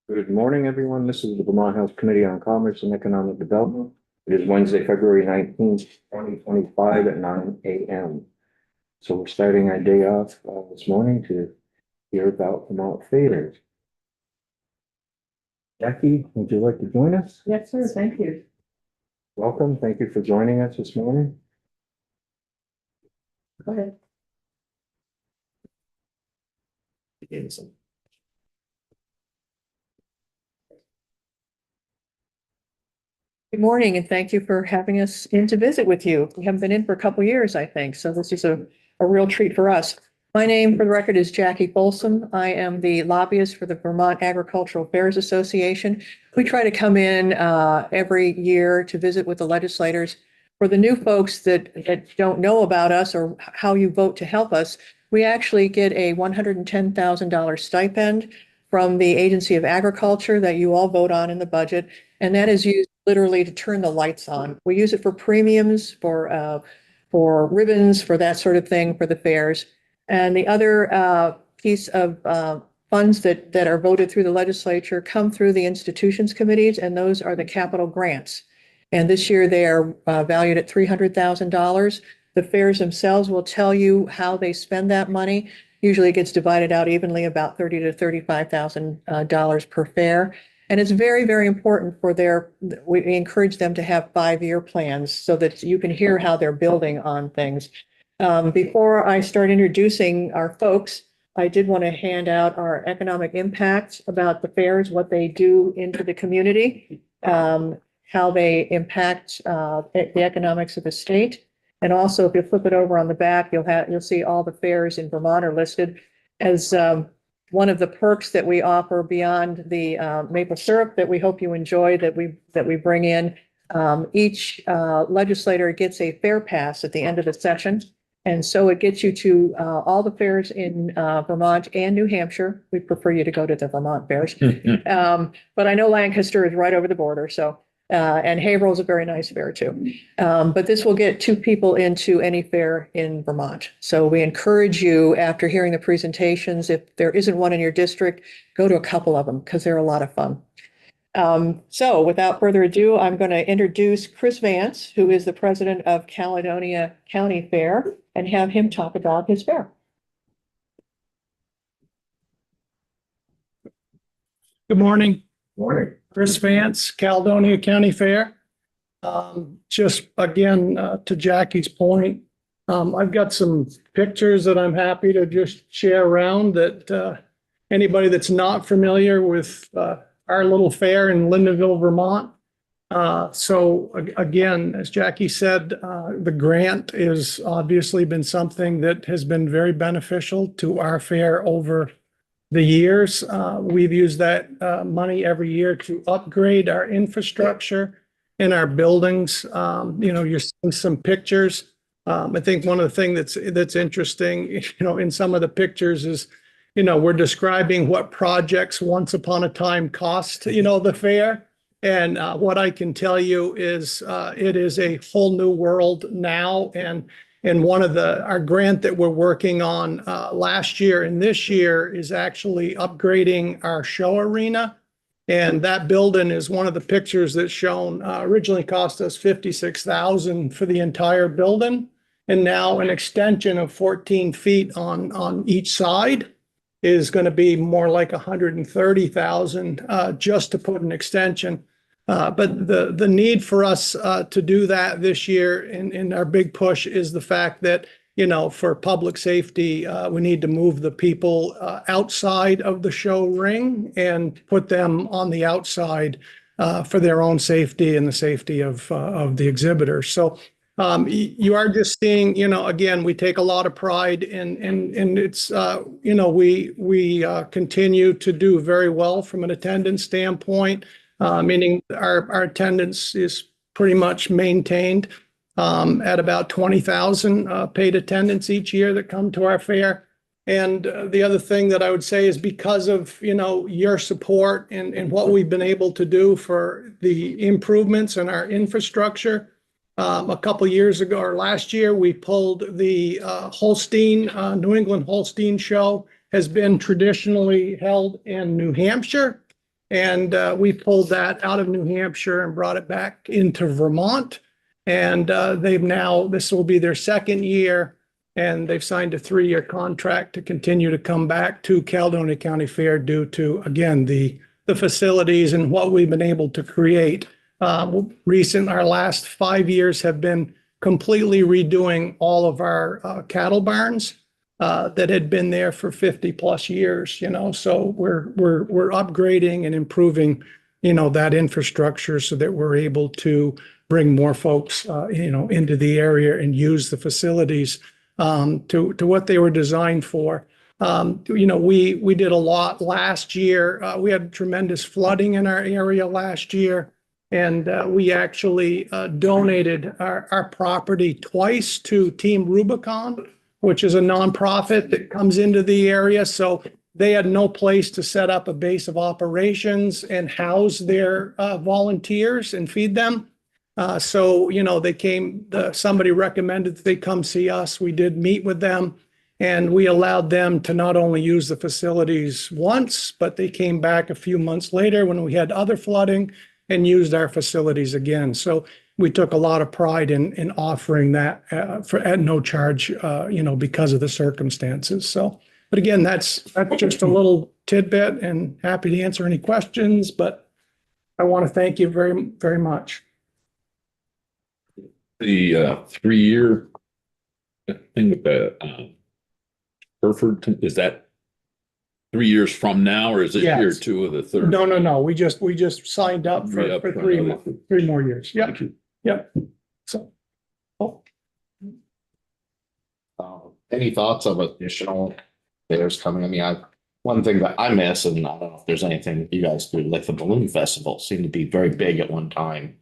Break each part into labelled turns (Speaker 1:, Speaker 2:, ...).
Speaker 1: Good morning, everyone. This is the Vermont House Committee on Commerce and Economic Development. It is Wednesday, February 19th, 2025 at 9 a.m. So we're starting our day off this morning to hear about Vermont fairs. Jackie, would you like to join us?
Speaker 2: Yes, sir. Thank you.
Speaker 1: Welcome. Thank you for joining us this morning.
Speaker 2: Go ahead. Good morning, and thank you for having us in to visit with you. We haven't been in for a couple years, I think, so this is a real treat for us. My name, for the record, is Jackie Folsom. I am the lobbyist for the Vermont Agricultural Affairs Association. We try to come in every year to visit with the legislators. For the new folks that don't know about us or how you vote to help us, we actually get a $110,000 stipend from the Agency of Agriculture that you all vote on in the budget, and that is used literally to turn the lights on. We use it for premiums, for ribbons, for that sort of thing, for the fairs. And the other piece of funds that are voted through the legislature come through the institutions committees, and those are the capital grants. And this year they are valued at $300,000. The fairs themselves will tell you how they spend that money. Usually it gets divided out evenly, about $30,000 to $35,000 per fair. And it's very, very important we encourage them to have 5-year plans so that you can hear how they're building on things. Before I start introducing our folks, I did want to hand out our economic impact about the fairs, what they do into the community, how they impact the economics of the state. And also, if you flip it over on the back, you'll see all the fairs in Vermont are listed as one of the perks that we offer beyond the maple syrup that we hope you enjoy that we bring in. Each legislator gets a fair pass at the end of the session. And so it gets you to all the fairs in Vermont and New Hampshire. We prefer you to go to the Vermont fairs. But I know Lancaster is right over the border. So, and Haverhill is a very nice fair too. But this will get 2 people into any fair in Vermont. So we encourage you, after hearing the presentations, if there isn't one in your district, go to a couple of them because they're a lot of fun. So without further ado, I'm going to introduce Chris Vance, who is the president of Caledonia County Fair, and have him talk about his fair.
Speaker 3: Good morning.
Speaker 1: Morning.
Speaker 3: Chris Vance, Caledonia County Fair. Just again, to Jackie's point, I've got some pictures that I'm happy to just share around that anybody that's not familiar with our little fair in Lyndonville, Vermont. So again, as Jackie said, the grant has obviously been something that has been very beneficial to our fair over the years. We've used that money every year to upgrade our infrastructure in our buildings. You're seeing some pictures. I think one of the things that's interesting, in some of the pictures is, we're describing what projects once upon a time cost, the fair. And what I can tell you is it is a whole new world now. And one of our grant that we're working on last year and this year is actually upgrading our show arena. And that building is one of the pictures that's shown. Originally cost us $56,000 for the entire building. And now an extension of 14 feet on each side is going to be more like $130,000 just to put an extension. But the need for us to do that this year in our big push is the fact that, for public safety, we need to move the people outside of the show ring and put them on the outside for their own safety and the safety of the exhibitors. So you are just seeing, again, we take a lot of pride in it's, we continue to do very well from an attendance standpoint. Meaning our attendance is pretty much maintained at about 20,000 paid attendants each year that come to our fair. And the other thing that I would say is because of, your support and what we've been able to do for the improvements in our infrastructure. A couple years ago or last year, we pulled the Holstein, New England Holstein show has been traditionally held in New Hampshire. And we pulled that out of New Hampshire and brought it back into Vermont. And this will be their second year. And they've signed a 3-year contract to continue to come back to Caledonia County Fair due to, again, the facilities and what we've been able to create. Our last 5 years have been completely redoing all of our cattle barns that had been there for 50 plus years, so we're upgrading and improving, that infrastructure so that we're able to bring more folks, into the area and use the facilities to what they were designed for. We did a lot last year. We had tremendous flooding in our area last year. And we actually donated our property twice to Team Rubicon, which is a nonprofit that comes into the area. So they had no place to set up a base of operations and house their volunteers and feed them. So somebody recommended that they come see us. We did meet with them, and we allowed them to not only use the facilities once, but they came back a few months later when we had other flooding and used our facilities again. So we took a lot of pride in offering that at no charge, because of the circumstances. So, but again, that's just a little tidbit, and happy to answer any questions, but I want to thank you very, very much.
Speaker 4: The 3-year thing with the Hereford, is that 3 years from now, or is it
Speaker 3: Yes.
Speaker 4: year 2 of the third?
Speaker 3: No. We just signed up for
Speaker 4: Re-up for
Speaker 3: 3 more years. Yep.
Speaker 4: Thank you.
Speaker 3: Yep. So.
Speaker 5: Any thoughts of additional fairs coming? I mean, one thing that I miss, and I don't know if there's anything you guys do, like the balloon festival seemed to be very big at one time,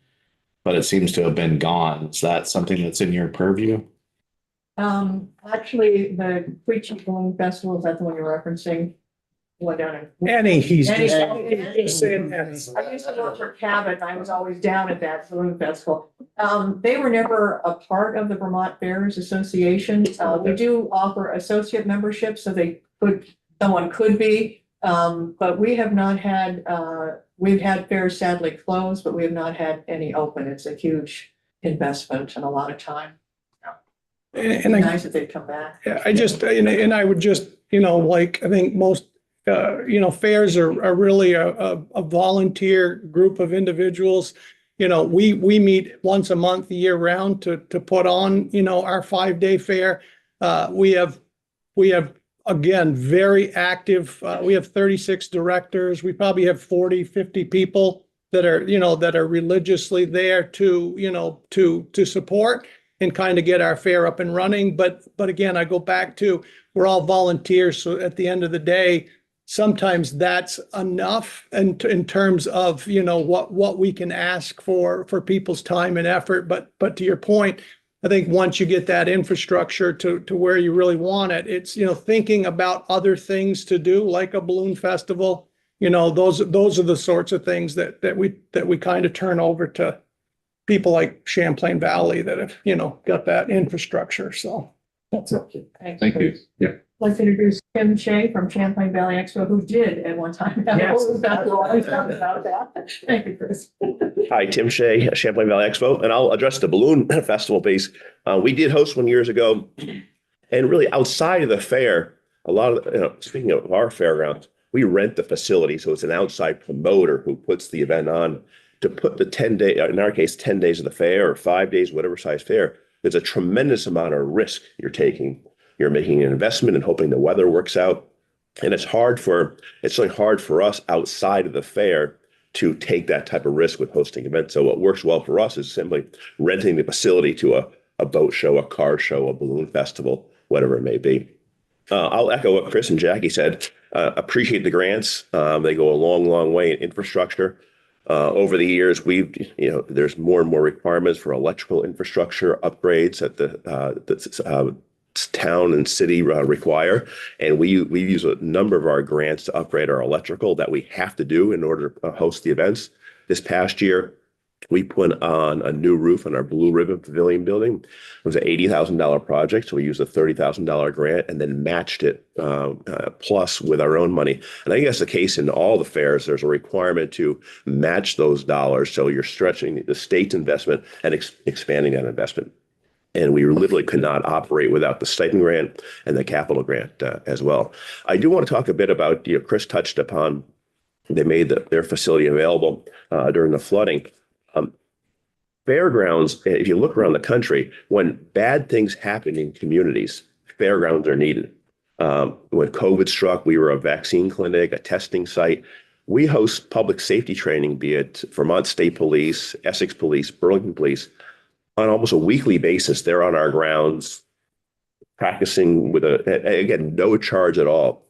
Speaker 5: but it seems to have been gone. Is that something that's in your purview?
Speaker 2: Actually, the Queechee Balloon Festival, is that the one you're referencing? One down in.
Speaker 3: Annie, he's
Speaker 2: Annie,
Speaker 3: just
Speaker 2: Annie.
Speaker 3: saying Annie.
Speaker 2: I used to work for Cabot. I was always down at that balloon festival. They were never a part of the Vermont Fairs Association. We do offer associate membership, so someone could be. But we have not had, we've had fairs sadly closed, but we have not had any open. It's a huge investment and a lot of time. It's
Speaker 3: And
Speaker 2: nice that they've come back.
Speaker 3: I would just, I think most, fairs are really a volunteer group of individuals. We meet once a month, year round to put on, our 5-day fair. We have, again, very active. We have 36 directors. We probably have 40, 50 people that are religiously there to support and kind of get our fair up and running. But again, I go back to, we're all volunteers. So at the end of the day, sometimes that's enough in terms of, what we can ask for people's time and effort. But to your point, I think once you get that infrastructure to where you really want it, it's, thinking about other things to do, like a balloon festival, those are the sorts of things that we kind of turn over to people like Champlain Valley that have, got that infrastructure. So that's it.
Speaker 4: Thank you. Yeah.
Speaker 2: I'd like to introduce Tim Shea from Champlain Valley Expo, who did at one time have a
Speaker 6: Yes.
Speaker 2: balloon festival. I found about that. Thank you, Chris.
Speaker 6: Hi, Tim Shea, Champlain Valley Expo, and I'll address the balloon festival piece. We did host one years ago, and really outside of the fair, a lot of, speaking of our fairgrounds, we rent the facility. So it's an outside promoter who puts the event on to put the 10-day, in our case, 10 days of the fair or 5 days, whatever size fair. There's a tremendous amount of risk you're taking. You're making an investment and hoping the weather works out. And it's certainly hard for us outside of the fair to take that type of risk with hosting events. So what works well for us is simply renting the facility to a boat show, a car show, a balloon festival, whatever it may be. I'll echo what Chris and Jackie said. Appreciate the grants. They go a long, long way in infrastructure. Over the years, there's more and more requirements for electrical infrastructure upgrades that the town and city require. And we use a number of our grants to upgrade our electrical that we have to do in order to host the events. This past year, We put on a new roof on our Blue Ribbon Pavilion building. It was an $80,000 project, so we used a $30,000 grant and then matched it plus with our own money. And I think that's the case in all the fairs. There's a requirement to match those dollars, so you're stretching the state's investment and expanding that investment. And we literally could not operate without the stipend grant and the capital grant as well. I do want to talk a bit about, Chris touched upon, they made their facility available during the flooding. Fairgrounds, if you look around the country, when bad things happen in communities, fairgrounds are needed. When COVID struck, we were a vaccine clinic, a testing site. We host public safety training, be it Vermont State Police, Essex Police, Burlington Police, on almost a weekly basis. They're on our grounds practicing with again, no charge at all.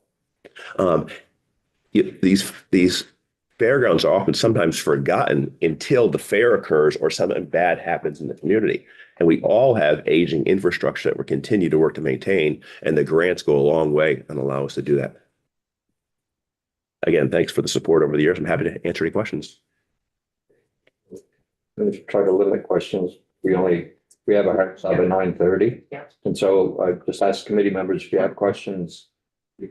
Speaker 6: These fairgrounds are often sometimes forgotten until the fair occurs or something bad happens in the community. And we all have aging infrastructure that we continue to work to maintain, and the grants go a long way and allow us to do that. Again, thanks for the support over the years. I'm happy to answer any questions.
Speaker 1: Let's try to limit questions. We have a hard stop at 9:30.
Speaker 2: Yeah.
Speaker 1: And so I just ask committee members, if you have questions, they're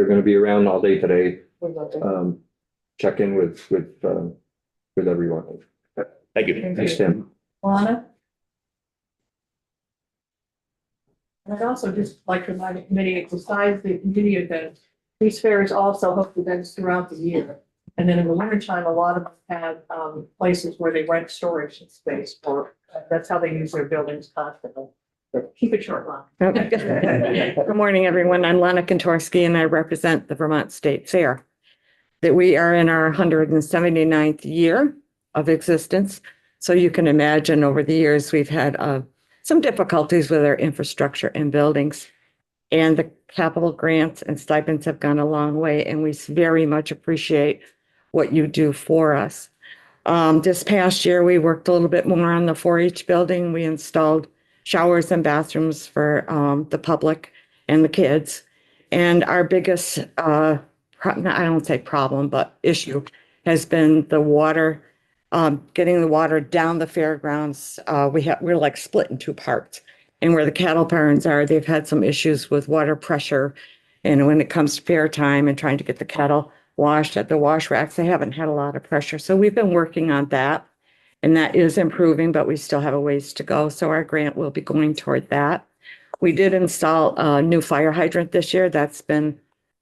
Speaker 1: going to be around all day today. Check in with everyone.
Speaker 6: Thank you.
Speaker 1: Thanks, Tim.
Speaker 2: Lana? And I'd also just like to remind the committee, besides the community events, these fairs also host events throughout the year. And then in the wintertime, a lot of them have places where they rent storage space for, that's how they use their buildings constantly. Keep it short, Lana.
Speaker 7: Good morning, everyone. I'm Lana Kontorski, and I represent the Vermont State Fair. That we are in our 179th year of existence. So you can imagine over the years, we've had some difficulties with our infrastructure and buildings. And the capital grants and stipends have gone a long way, and we very much appreciate what you do for us. This past year, we worked a little bit more on the 4-H building. We installed showers and bathrooms for the public and the kids. And our biggest I don't say problem, but issue has been the water, getting the water down the fairgrounds. We're like split in two parts. And where the cattle barns are, they've had some issues with water pressure. And when it comes to fair time and trying to get the cattle washed at the wash racks, they haven't had a lot of pressure. So we've been working on that. And that is improving, but we still have a ways to go. So our grant will be going toward that. We did install a new fire hydrant this year.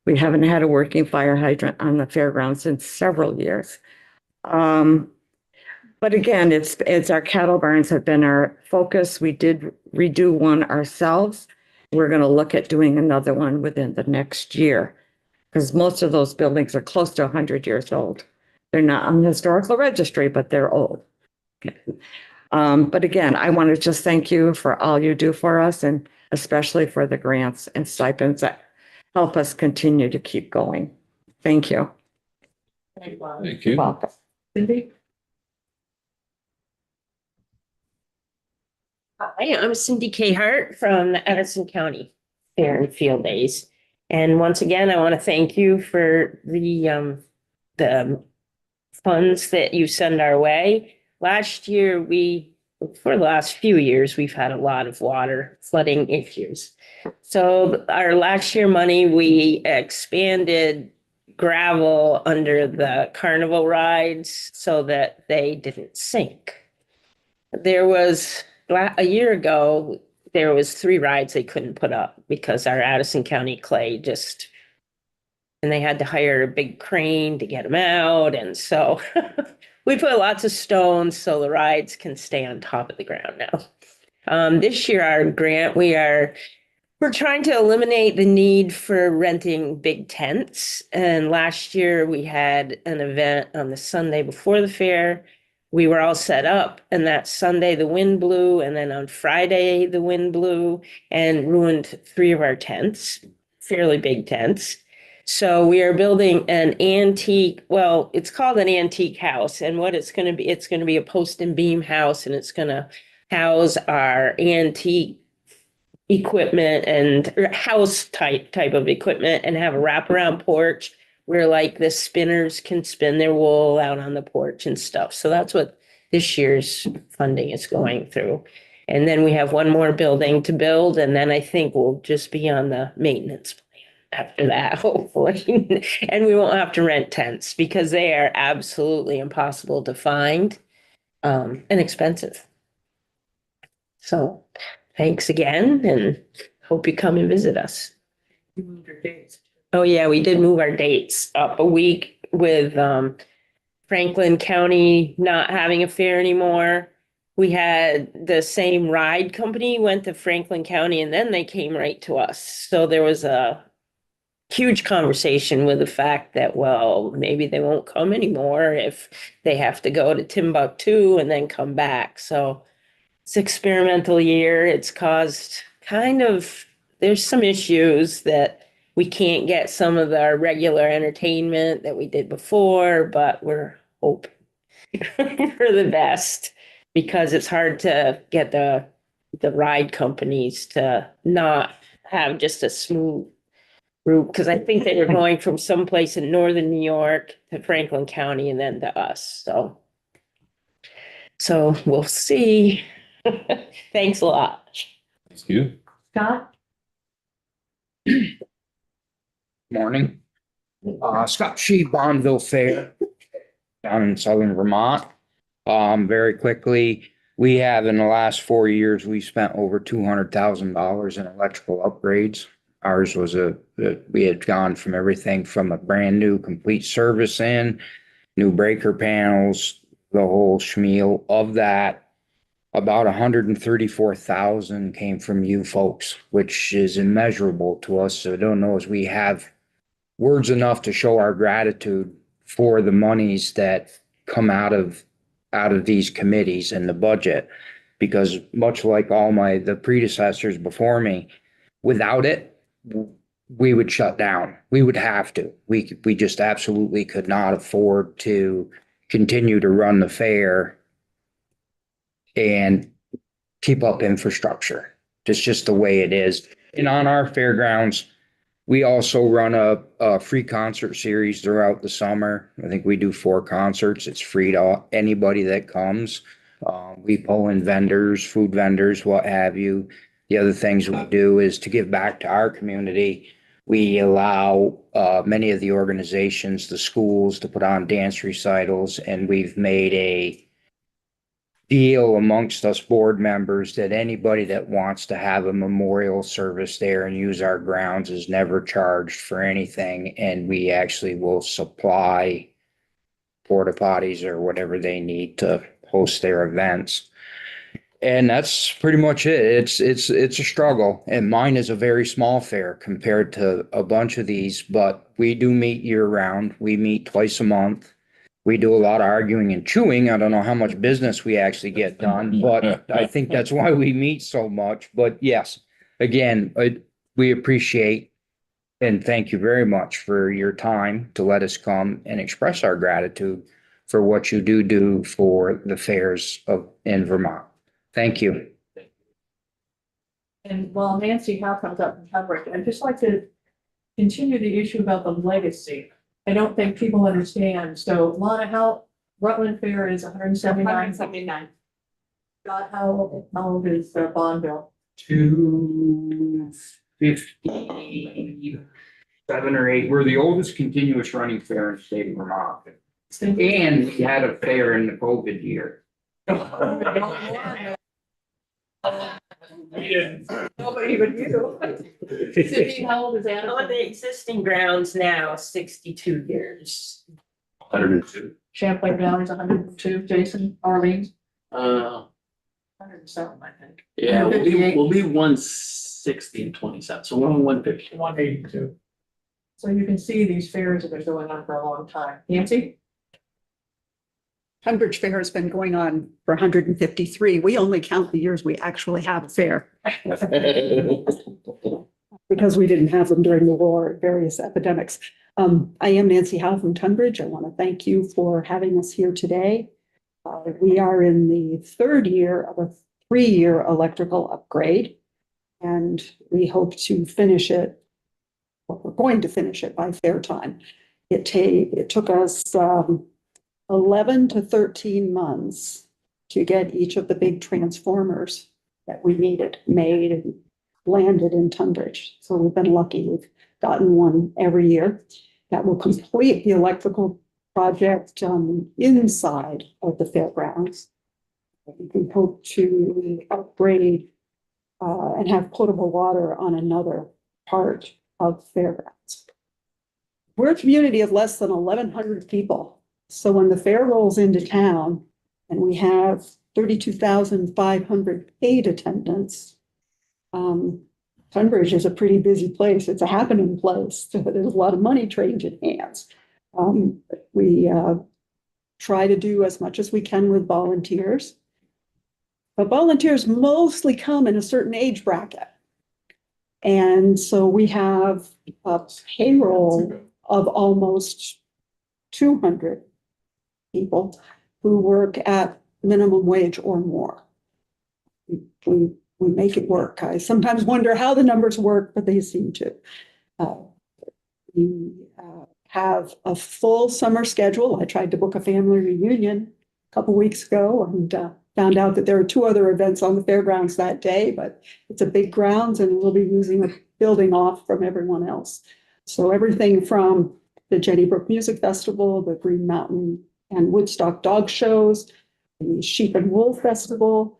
Speaker 7: We haven't had a working fire hydrant on the fairgrounds in several years. But again, it's our cattle barns have been our focus. We did redo one ourselves. We're going to look at doing another one within the next year because most of those buildings are close to 100 years old. They're not on the historical registry, but they're old. But again, I want to just thank you for all you do for us, and especially for the grants and stipends that help us continue to keep going. Thank you.
Speaker 4: Thank you.
Speaker 2: Welcome. Cindy?
Speaker 8: Hi, I'm Cindy K. Hart from the Edison County Fair and Field Days. And once again, I want to thank you for the funds that you send our way. Last year, for the last few years, we've had a lot of water flooding issues. So our last year money, we expanded gravel under the carnival rides so that they didn't sink. There was, a year ago, there was 3 rides they couldn't put up because our Addison County clay and they had to hire a big crane to get them out. And so we put lots of stones so the rides can stay on top of the ground now. This year, our grant, we're trying to eliminate the need for renting big tents. And last year we had an event on the Sunday before the fair. We were all set up, and that Sunday the wind blew, and then on Friday the wind blew and ruined 3 of our tents, fairly big tents. So we are building an antique, well, it's called an antique house. And what it's going to be a post and beam house, and it's going to house our antique equipment and house type of equipment, and have a wraparound porch, where like the spinners can spin their wool out on the porch and stuff. So that's what this year's funding is going through. And then we have one more building to build, and then I think we'll just be on the maintenance plan after that, hopefully. And we won't have to rent tents because they are absolutely impossible to find, and expensive. So thanks again, and hope you come and visit us.
Speaker 2: You moved your dates.
Speaker 8: Oh, yeah, we did move our dates up a week with Franklin County not having a fair anymore. We had the same ride company went to Franklin County and then they came right to us. So there was a huge conversation with the fact that, well, maybe they won't come anymore if they have to go to Timbuktu and then come back. So it's experimental year. It's caused there's some issues that we can't get some of our regular entertainment that we did before, but we're hoping for the best because it's hard to get the ride companies to not have just a smooth route. Because I think they were going from someplace in northern New York to Franklin County and then to us. So we'll see. Thanks a lot.
Speaker 4: Thank you.
Speaker 2: Scott?
Speaker 9: Morning. Scott Shee, Bonneville Fair, down in southern Vermont. Very quickly, we have in the last 4 years, we spent over $200,000 in electrical upgrades. Ours was we had gone from everything from a brand new complete service new breaker panels, the whole schmeal. Of that, about 134,000 came from you folks, which is immeasurable to us. So I don't know as we have words enough to show our gratitude for the monies that come out of these committees and the budget, because much like all the predecessors before me, without it, we would shut down. We would have to. We just absolutely could not afford to continue to run the fair and keep up infrastructure. It's just the way it is. And on our fairgrounds, we also run a free concert series throughout the summer. I think we do 4 concerts. It's free to anybody that comes. We pull in vendors, food vendors, what have you. The other things we do is to give back to our community. We allow many of the organizations, the schools, to put on dance recitals, and we've made a deal amongst us board members that anybody that wants to have a memorial service there and use our grounds is never charged for anything. And we actually will supply porta potties or whatever they need to host their events. And that's pretty much it. It's a struggle. And mine is a very small fair compared to a bunch of these, but we do meet year round. We meet twice a month. We do a lot of arguing and chewing. I don't know how much business we actually get done, but I think that's why we meet so much. But yes, again, we appreciate and thank you very much for your time to let us come and express our gratitude for what you do for the fairs in Vermont. Thank you.
Speaker 2: And while Nancy Howe comes up and coverage, I'd just like to continue the issue about the legacy. I don't think people understand. So Lana, how Rutland Fair is 179. Scott, how old is Bonneville?
Speaker 9: 257 or 8. We're the oldest continuous running fair in the state of Vermont. And we had a fair in the COVID year.
Speaker 2: Nobody but you. Sydney, how old is
Speaker 8: On
Speaker 2: Anna?
Speaker 8: the existing grounds now, 62 years.
Speaker 4: 102.
Speaker 2: Champlain Valley's 102. Jason, Arlene,
Speaker 10: Uh,
Speaker 2: 107, I think.
Speaker 10: yeah, we'll be 160 and 27, so we're on 150.
Speaker 3: 182.
Speaker 2: So you can see these fairs have been going on for a long time. Nancy?
Speaker 11: Tunbridge Fair has been going on for 153. We only count the years we actually have a fair because we didn't have them during the war and various epidemics. I am Nancy Howe from Tunbridge. I want to thank you for having us here today. We are in the 3rd year of a 3-year electrical upgrade, and we hope to finish it. Well, we're going to finish it by fair time. It took us 11 to 13 months to get each of the big transformers that we needed made and landed in Tunbridge. So we've been lucky. We've gotten one every year that will complete the electrical project inside of the fairgrounds. We can hope to upgrade and have potable water on another part of fairgrounds. We're a community of less than 1,100 people. So when the fair rolls into town and we have 32,500 paid attendants, Tunbridge is a pretty busy place. It's a happening place. There's a lot of money changing hands. We try to do as much as we can with volunteers. But volunteers mostly come in a certain age bracket. And so we have a payroll of almost 200 people who work at minimum wage or more. We make it work. I sometimes wonder how the numbers work, but they seem to. We have a full summer schedule. I tried to book a family reunion a couple weeks ago and found out that there are 2 other events on the fairgrounds that day, but it's a big grounds and we'll be using a building off from everyone else. So everything from the Jenny Brook Music Festival, the Green Mountain and Woodstock Dog Shows, the Sheep and Wool Festival,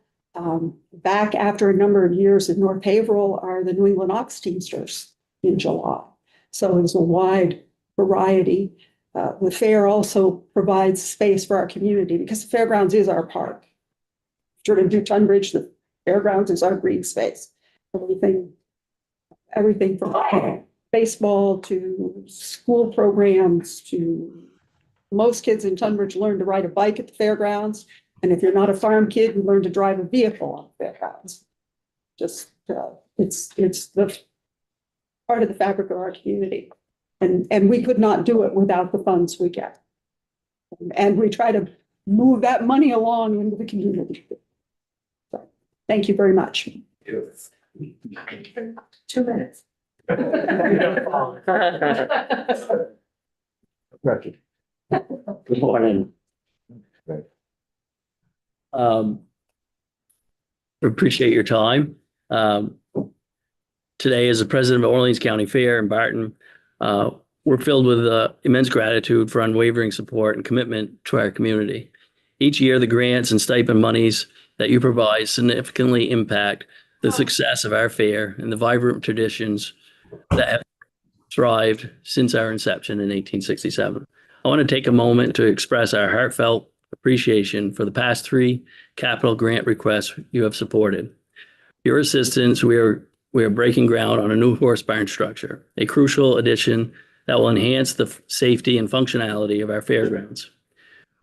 Speaker 11: back after a number of years in North Haverhill are the New England Ox Teamsters in July. So there's a wide variety. The fair also provides space for our community because the fairgrounds is our park. Jordan to Tunbridge, the fairgrounds is our green space. Everything from baseball to school programs to most kids in Tunbridge learn to ride a bike at the fairgrounds. And if you're not a farm kid, you learn to drive a vehicle on the fairgrounds. Just it's the part of the fabric of our community. And we could not do it without the funds we get. And we try to move that money along into the community. So, thank you very much.
Speaker 8: 2 minutes.
Speaker 10: Good morning. Appreciate your time. Today, as the president of Orleans County Fair in Barton, we're filled with immense gratitude for unwavering support and commitment to our community. Each year, the grants and stipend monies that you provide significantly impact the success of our fair and the vibrant traditions that have thrived since our inception in 1867. I want to take a moment to express our heartfelt appreciation for the past 3 capital grant requests you have supported. Your assistance, we are breaking ground on a new horse barn structure, a crucial addition that will enhance the safety and functionality of our fairgrounds.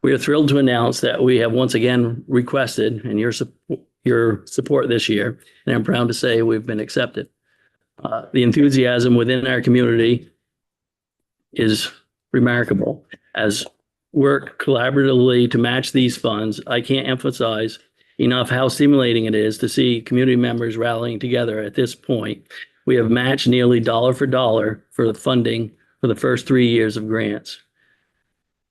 Speaker 10: We are thrilled to announce that we have once again requested and your support this year, and I'm proud to say we've been accepted. The enthusiasm within our community is remarkable. As work collaboratively to match these funds, I can't emphasize enough how stimulating it is to see community members rallying together at this point. We have matched nearly dollar for dollar for the funding for the first 3 years of grants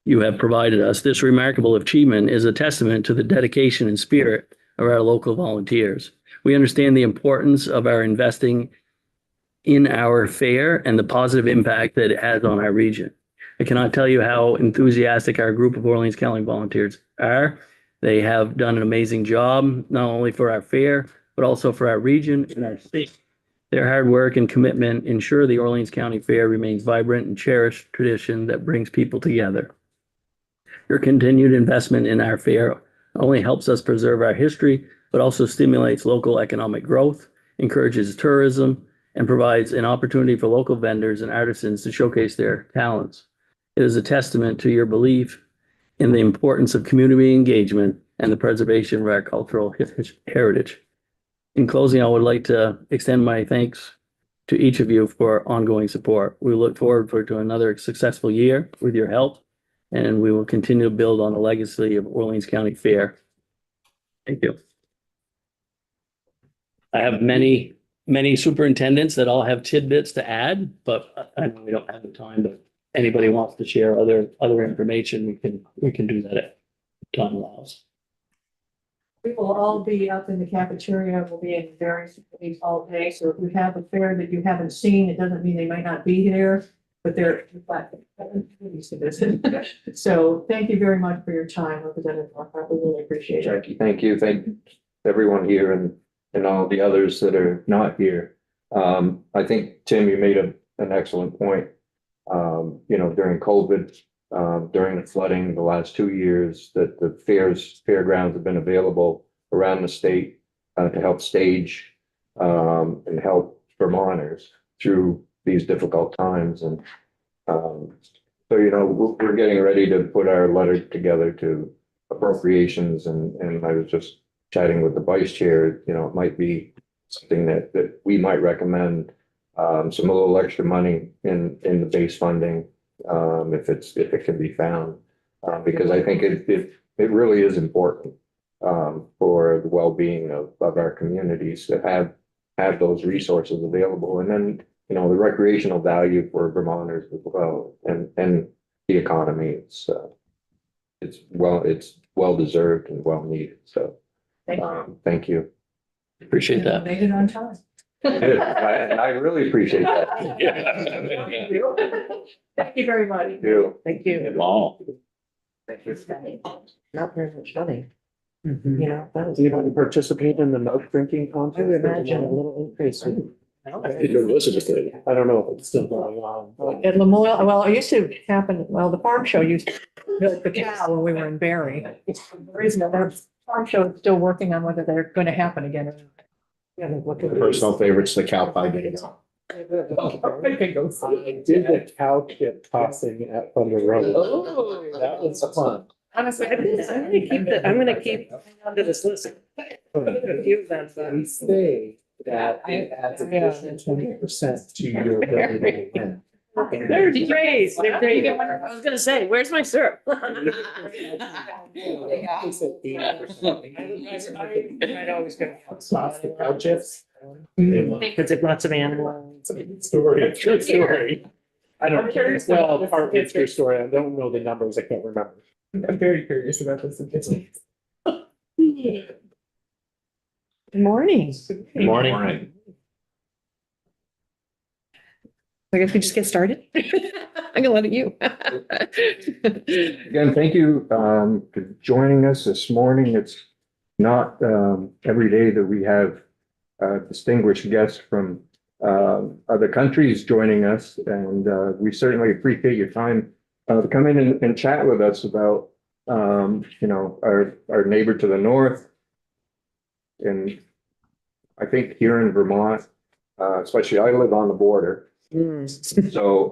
Speaker 10: you have provided us. This remarkable achievement is a testament to the dedication and spirit of our local volunteers. We understand the importance of our investing in our fair and the positive impact that it has on our region. I cannot tell you how enthusiastic our group of Orleans County volunteers are. They have done an amazing job, not only for our fair, but also for our region and our state. Their hard work and commitment ensure the Orleans County Fair remains vibrant and cherished tradition that brings people together. Your continued investment in our fair not only helps us preserve our history, but also stimulates local economic growth, encourages tourism, and provides an opportunity for local vendors and artisans to showcase their talents. It is a testament to your belief in the importance of community engagement and the preservation of our cultural heritage. In closing, I would like to extend my thanks to each of you for ongoing support. We look forward to another successful year with your help, and we will continue to build on the legacy of Orleans County Fair. Thank you. I have many superintendents that all have tidbits to add, but I know we don't have the time to anybody wants to share other information, we can do that if time allows.
Speaker 2: We will all be up in the cafeteria. We'll be in various cities all day. So if you have a fair that you haven't seen, it doesn't mean they might not be there, but they're, but to visit. So thank you very much for your time, Representative Lockhart. We really appreciate it.
Speaker 1: Jackie, thank you. Thank everyone here and all the others that are not here. I think, Tim, you made an excellent point. You know, during COVID, during the flooding the last 2 years, that the fairgrounds have been available around the state to help stage and help Vermonters through these difficult times. And so, you know, we're getting ready to put our letter together to appropriations, and I was just chatting with the vice chair. You know, it might be something that we might recommend some a little extra money in the base funding, if it can be found, because I think it really is important for the well-being of our communities to have those resources available. And then, you know, the recreational value for Vermonters as well, and the economy. It's well deserved and well needed. So thank you.
Speaker 10: Appreciate that.
Speaker 2: Made it on time.
Speaker 1: I really appreciate that.
Speaker 2: Thank you very much.
Speaker 1: Thank you.
Speaker 10: Wow.
Speaker 1: Thank you.
Speaker 12: Not very much money, you know, that was.
Speaker 1: Do you want to participate in the milk drinking
Speaker 12: I
Speaker 1: contest?
Speaker 12: would imagine a little increase.
Speaker 1: I don't know if it's still going on.
Speaker 2: At Lemoyle, well, it used to happen, well, the farm show used to, the cow when we were in Barry. The reason that the farm show is still working on whether they're going to happen again. or not. Yeah, look at it.
Speaker 5: Personal favorites, the cow pie days.
Speaker 1: I did the cow kit tossing at Thunder Road.
Speaker 12: Oh.
Speaker 1: That was fun.
Speaker 2: Honestly,
Speaker 12: I'm gonna keep onto this list. Few of them,
Speaker 1: We say that it adds additional 20% to your ability to win.
Speaker 8: They're great. They're great. I was gonna say, where's my syrup?
Speaker 12: I'd always go.
Speaker 1: The cow chips.
Speaker 12: Because it's lots of animals.
Speaker 1: Story, it's a good story. I
Speaker 12: I'm
Speaker 1: don't,
Speaker 12: curious
Speaker 1: well,
Speaker 12: about
Speaker 1: part of
Speaker 12: this.
Speaker 1: it's your story. I don't know the numbers. I can't remember.
Speaker 12: I'm very curious about this.
Speaker 2: Good morning.
Speaker 5: Good morning.
Speaker 2: I guess we just get started. I'm gonna let it you.
Speaker 1: Again, thank you for joining us this morning. It's not every day that we have distinguished guests from other countries joining us, and we certainly appreciate your time to come in and chat with us about you know, our neighbor to the north. And I think here in Vermont, especially I live on the border. So,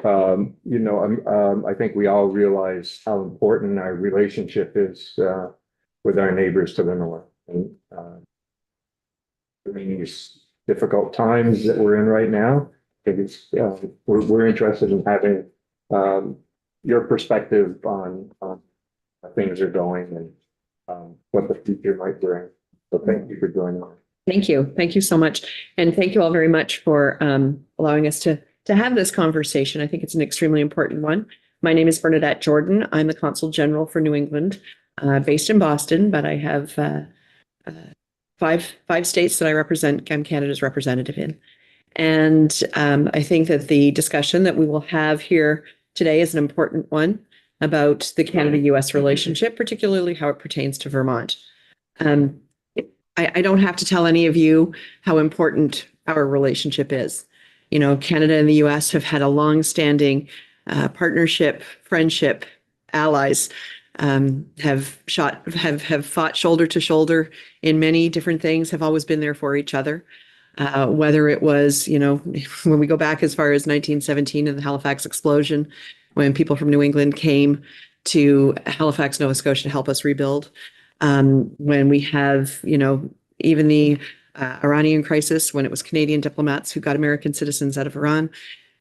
Speaker 1: you know, I think we all realize how important our relationship is with our neighbors to the north. And during these difficult times that we're in right now, I think it's, we're interested in having your perspective on how things are going and what the future might bring. So thank you for joining us.
Speaker 13: Thank you. Thank you so much. And thank you all very much for allowing us to have this conversation. I think it's an extremely important one. My name is Bernadette Jordan. I'm the Consul General for New England, based in Boston, but I have five states that I represent. I'm Canada's representative in. And I think that the discussion that we will have here today is an important one about the Canada-US relationship, particularly how it pertains to Vermont. I don't have to tell any of you how important our relationship is. You know, Canada and the US have had a long-standing partnership, friendship, allies, have fought shoulder to shoulder in many different things, have always been there for each other. Whether it was, you know, when we go back as far as 1917 and the Halifax explosion, when people from New England came to Halifax, Nova Scotia to help us rebuild. When we have, you know, even the Iranian crisis, when it was Canadian diplomats who got American citizens out of Iran.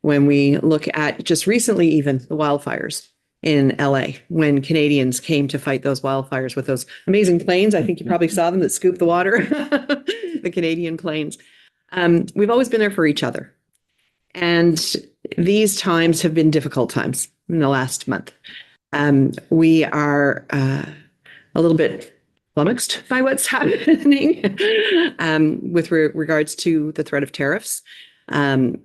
Speaker 13: When we look at just recently, even the wildfires in LA, when Canadians came to fight those wildfires with those amazing planes. I think you probably saw them that scoop the water, the Canadian planes. We've always been there for each other. And these times have been difficult times. in the last month. We are a little bit flummoxed by what's happening with regards to the threat of tariffs,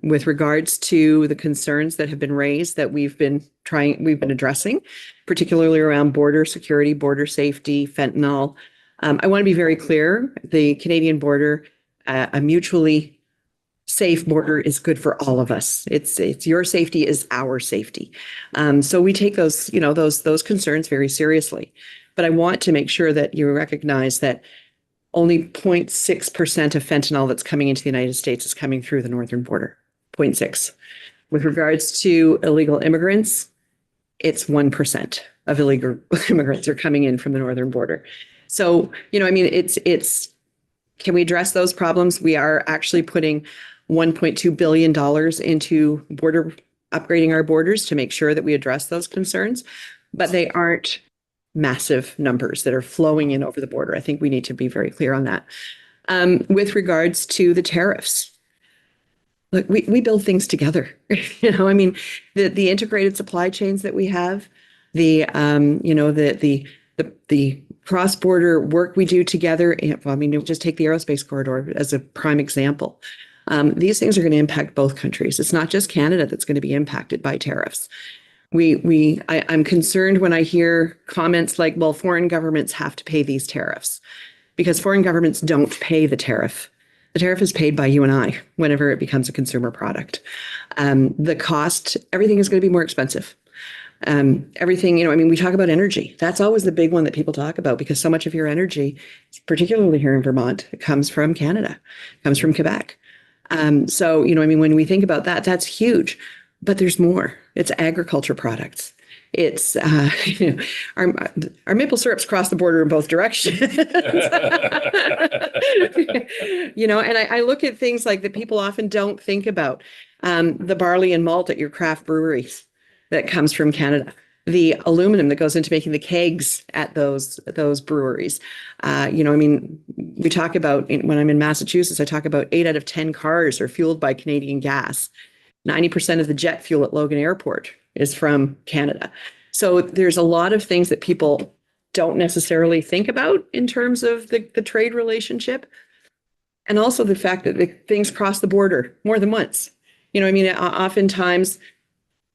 Speaker 13: with regards to the concerns that have been raised that we've been addressing, particularly around border security, border safety, fentanyl. I want to be very clear, the Canadian border, a mutually safe border is good for all of us. It's your safety is our safety. So we take those, those concerns very seriously. But I want to make sure that you recognize that only 0.6% of fentanyl that's coming into the United States is coming through the northern border. 0.6. With regards to illegal immigrants, it's 1% of illegal immigrants are coming in from the northern border. So, it's can we address those problems? We are actually putting $1.2 billion into upgrading our borders to make sure that we address those concerns, but they aren't massive numbers that are flowing in over the border. I think we need to be very clear on that. With regards to the tariffs, look, we build things together. The integrated supply chains that we have, the cross-border work we do together. Just take the aerospace corridor as a prime example. These things are going to impact both countries. It's not just Canada that's going to be impacted by tariffs. I'm concerned when I hear comments like, well, foreign governments have to pay these tariffs, because foreign governments don't pay the tariff. The tariff is paid by you and I whenever it becomes a consumer product. The cost, everything is going to be more expensive. Everything, we talk about energy. That's always the big one that people talk about, because so much of your energy, particularly here in Vermont, comes from Canada, comes from Quebec. When we think about that, that's huge, but there's more. It's agriculture products. It's, our maple syrups cross the border in both directions. And I look at things like that people often don't think about, the barley and malt at your craft breweries that comes from Canada, the aluminum that goes into making the kegs at those breweries. We talk about, when I'm in Massachusetts, I talk about 8 out of 10 cars are fueled by Canadian gas. 90% of the jet fuel at Logan Airport is from Canada. So there's a lot of things that people don't necessarily think about in terms of the trade relationship. And also the fact that things cross the border more than once. Oftentimes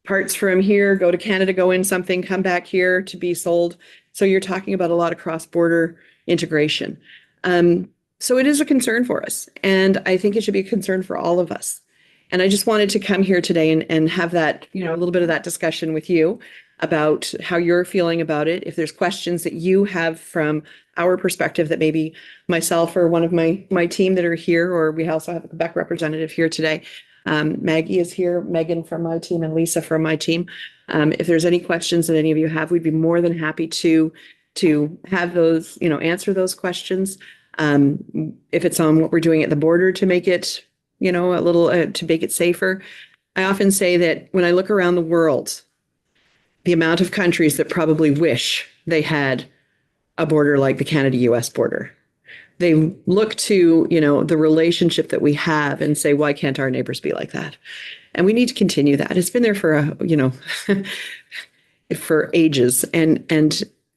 Speaker 13: parts from here go to Canada, go in something, come back here to be sold. So you're talking about a lot of cross-border integration. So it is a concern for us. And I think it should be a concern for all of us. And I just wanted to come here today and have that, a little bit of that discussion with you about how you're feeling about it. If there's questions that you have from our perspective that maybe myself or one of my team that are here, or we also have a Quebec representative here today. Maggie is here, Megan from my team, and Lisa from my team. If there's any questions that any of you have, we'd be more than happy to have those, answer those questions. If it's on what we're doing at the border to make it, a little, to make it safer. I often say that when I look around the world, the amount of countries that probably wish they had a border like the Canada-US border, they look to, the relationship that we have and say, why can't our neighbors be like that? And we need to continue that. It's been there for, for ages. And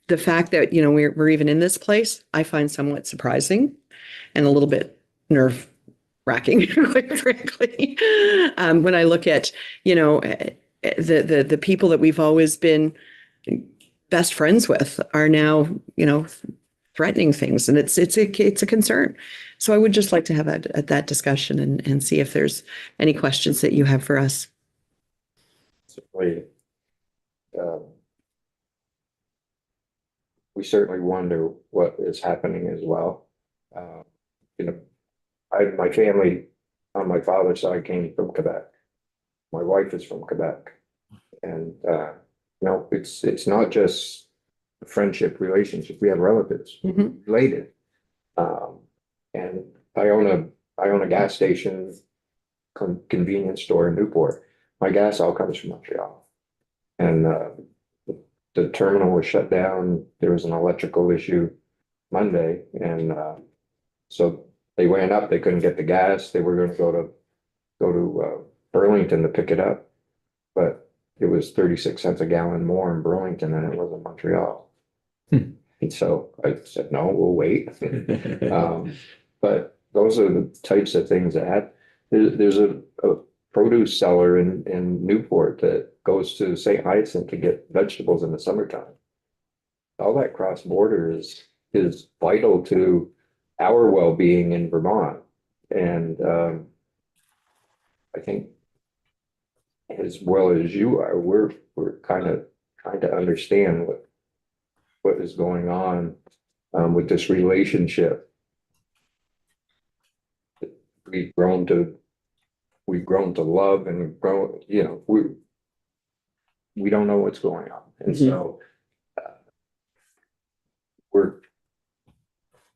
Speaker 13: the fact that, we're even in this place, I find somewhat surprising and a little bit nerve-wracking, quite frankly. When I look at, the people that we've always been best friends with are now, threatening things, and it's a concern. So I would just like to have that discussion and see if there's any questions that you have for us.
Speaker 1: We certainly wonder what is happening as well. My family on my father's side came from Quebec. My wife is from Quebec, and it's not just a friendship relationship. We have relatives related, and I own a gas station, convenience store in Newport. My gas all comes from Montreal, and the terminal was shut down. There was an electrical issue Monday, and so they went up. They couldn't get the gas. They were going to go to Burlington to pick it up, but it was 36 cents a gallon more in Burlington than it was in Montreal. And so I said, no, we'll wait. But those are the types of things that have, there's a produce seller in Newport that goes to St. Hyacinth to get vegetables in the summertime. All that cross border is vital to our well-being in Vermont. And I think as well as you are, we're kind of trying to understand what is going on with this relationship. We've grown to love and grown, we don't know what's going on. And so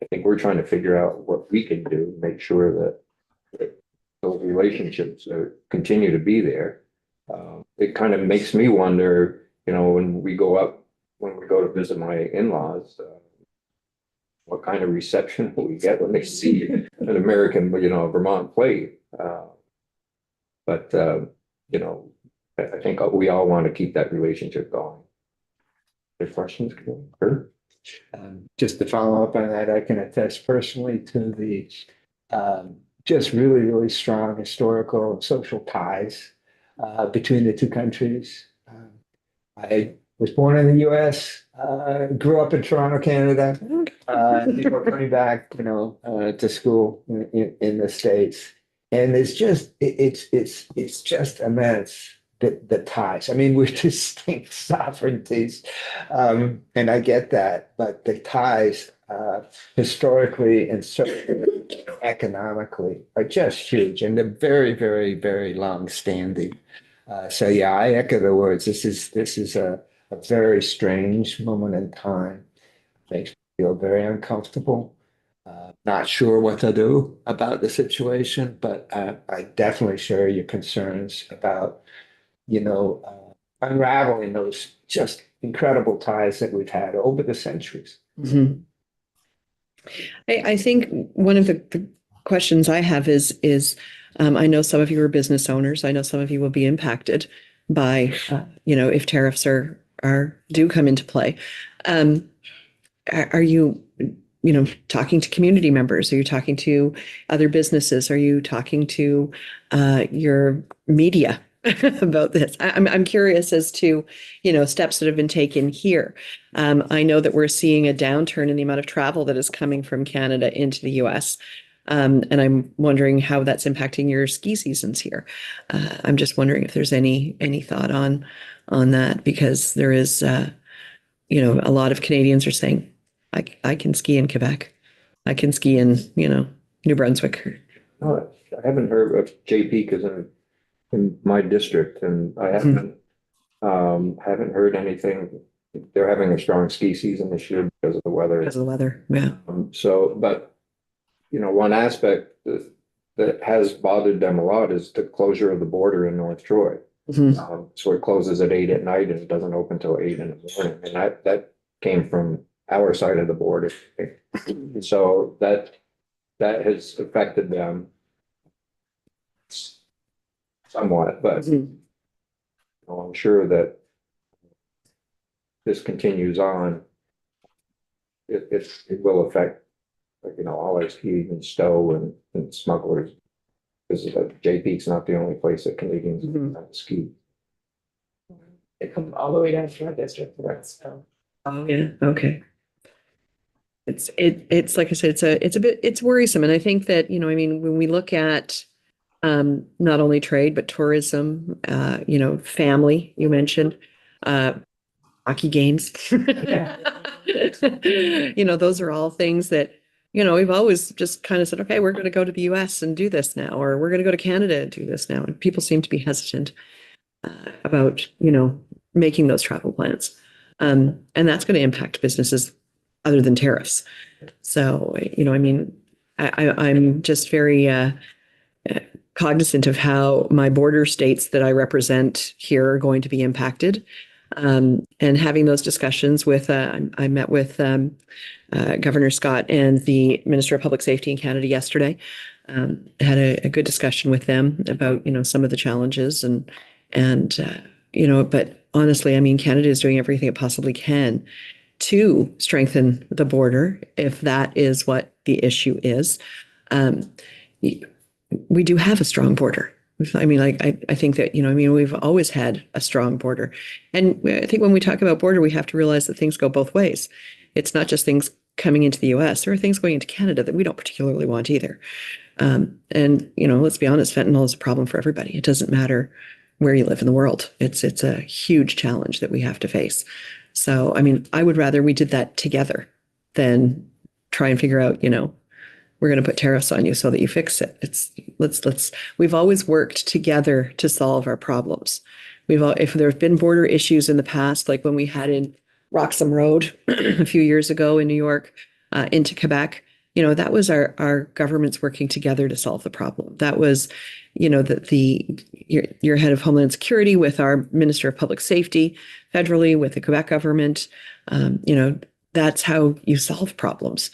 Speaker 1: I think we're trying to figure out what we can do, to make sure that those relationships continue to be there. It kind of makes me wonder, when we go to visit my in-laws, what kind of reception will we get when they see an American, Vermont plate? But I think we all want to keep that relationship going. Any questions? Kurt?
Speaker 14: Just to follow up on that, I can attest personally to the just really, really strong historical and social ties between the two countries. I was born in the U.S., grew up in Toronto, Canada, before coming back, to school in the States. And it's just immense, the ties. I mean, we're distinct sovereignties, and I get that, but the ties historically and certainly economically are just huge, and they're very, very, very long-standing. So yeah, I echo the words. This is a very strange moment in time. Makes me feel very uncomfortable. Not sure what to do about the situation, but I definitely share your concerns about, unraveling those just incredible ties that we've had over the centuries.
Speaker 13: Mhm. I think one of the questions I have is I know some of you are business owners. I know some of you will be impacted by, if tariffs do come into play. Are you, talking to community members? Are you talking to other businesses? Are you talking to your media about this? I'm curious as to, steps that have been taken here. I know that we're seeing a downturn in the amount of travel that is coming from Canada into the US. And I'm wondering how that's impacting your ski seasons here. I'm just wondering if there's any thought on that, because there is, a lot of Canadians are saying, I can ski in Quebec. I can ski in, New Brunswick.
Speaker 1: No, I haven't heard of JP because in my district, and I haven't heard anything. They're having a strong ski season this year because of the weather.
Speaker 13: Because of the weather, yeah.
Speaker 1: But one aspect that has bothered them a lot is the closure of the border in North Troy. So it closes at 8 at night and it doesn't open till 8 in the morning, and that came from our side of the border. So that has affected them somewhat, but I'm sure that this continues on. It will affect, all our skiing and stow and smugglers. Because Jay Peak's not the only place that Canadians ski.
Speaker 12: They come all the way down to our district for that, so.
Speaker 13: Oh, yeah, okay. It's like I said, it's worrisome. And I think that, when we look at not only trade, but tourism, family, you mentioned, hockey games. Those are all things that, we've always just kind of said, okay, we're going to go to the US and do this now, or we're going to go to Canada and do this now. And people seem to be hesitant about, making those travel plans. And that's going to impact businesses other than tariffs. So, I'm just very cognizant of how my border states that I represent here are going to be impacted. And having those discussions with, I met with Governor Scott and the Minister of Public Safety in Canada yesterday. Had a good discussion with them about, some of the challenges and but honestly, I mean, Canada is doing everything it possibly can to strengthen the border, if that is what the issue is. We do have a strong border. I mean, like, I think that, we've always had a strong border. And I think when we talk about border, we have to realize that things go both ways. It's not just things coming into the US. There are things going into Canada that we don't particularly want either. And let's be honest, fentanyl is a problem for everybody. It doesn't matter where you live in the world. It's a huge challenge that we have to face. So, I mean, I would rather we did that together than try and figure out, we're going to put tariffs on you so that you fix it. We've always worked together to solve our problems. If there have been border issues in the past, like when we had in Roxham Road a few years ago in New York, into Quebec, that was our governments working together to solve the problem. That was, your head of Homeland Security with our Minister of Public Safety, federally with the Quebec government. That's how you solve problems.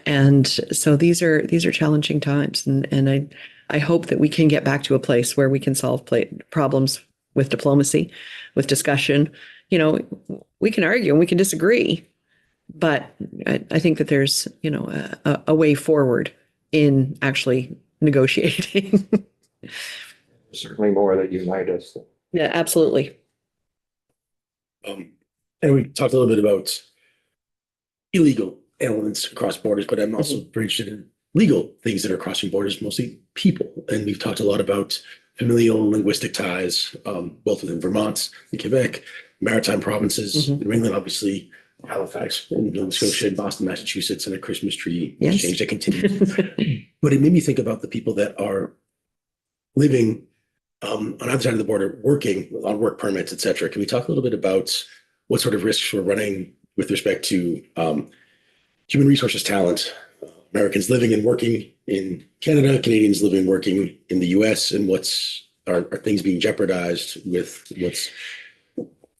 Speaker 13: And so these are challenging times, and I hope that we can get back to a place where we can solve problems with diplomacy, with discussion. We can argue and we can disagree, but I think that there's a way forward in actually negotiating.
Speaker 1: Certainly more that unite us.
Speaker 13: Yeah, absolutely.
Speaker 15: And we talked a little bit about illegal elements across borders, but I'm also very interested in legal things that are crossing borders, mostly people. And we've talked a lot about familial and linguistic ties, both within Vermont and Quebec, maritime provinces, New England, obviously, Halifax, and Nova Scotia, and Boston, Massachusetts, and a Christmas tree exchange that continues. But it made me think about the people that are living on either side of the border, working on work permits, et cetera. Can we talk a little bit about what sort of risks we're running with respect to human resources talent, Americans living and working in Canada, Canadians living and working in the US, and are things being jeopardized with what's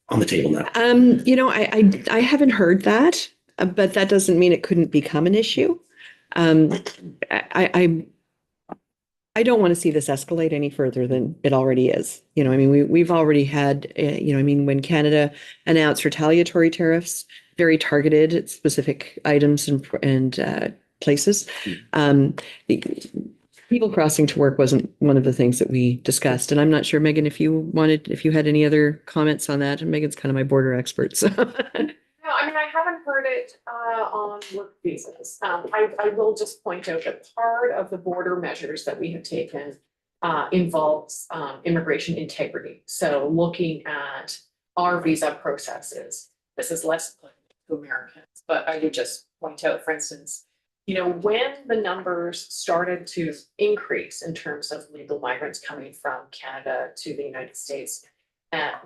Speaker 15: on the table now?
Speaker 13: I haven't heard that, but that doesn't mean it couldn't become an issue. I don't want to see this escalate any further than it already is. We've already had, when Canada announced retaliatory tariffs, very targeted at specific items and places. People crossing to work wasn't one of the things that we discussed. And I'm not sure, Megan, if you had any other comments on that. And Megan's kind of my border expert, so.
Speaker 16: No, I haven't heard it on work visas. I will just point out that part of the border measures that we have taken involves immigration integrity. So looking at our visa processes, this is less applicable to Americans, but I would just point out, for instance, when the numbers started to increase in terms of legal migrants coming from Canada to the United States,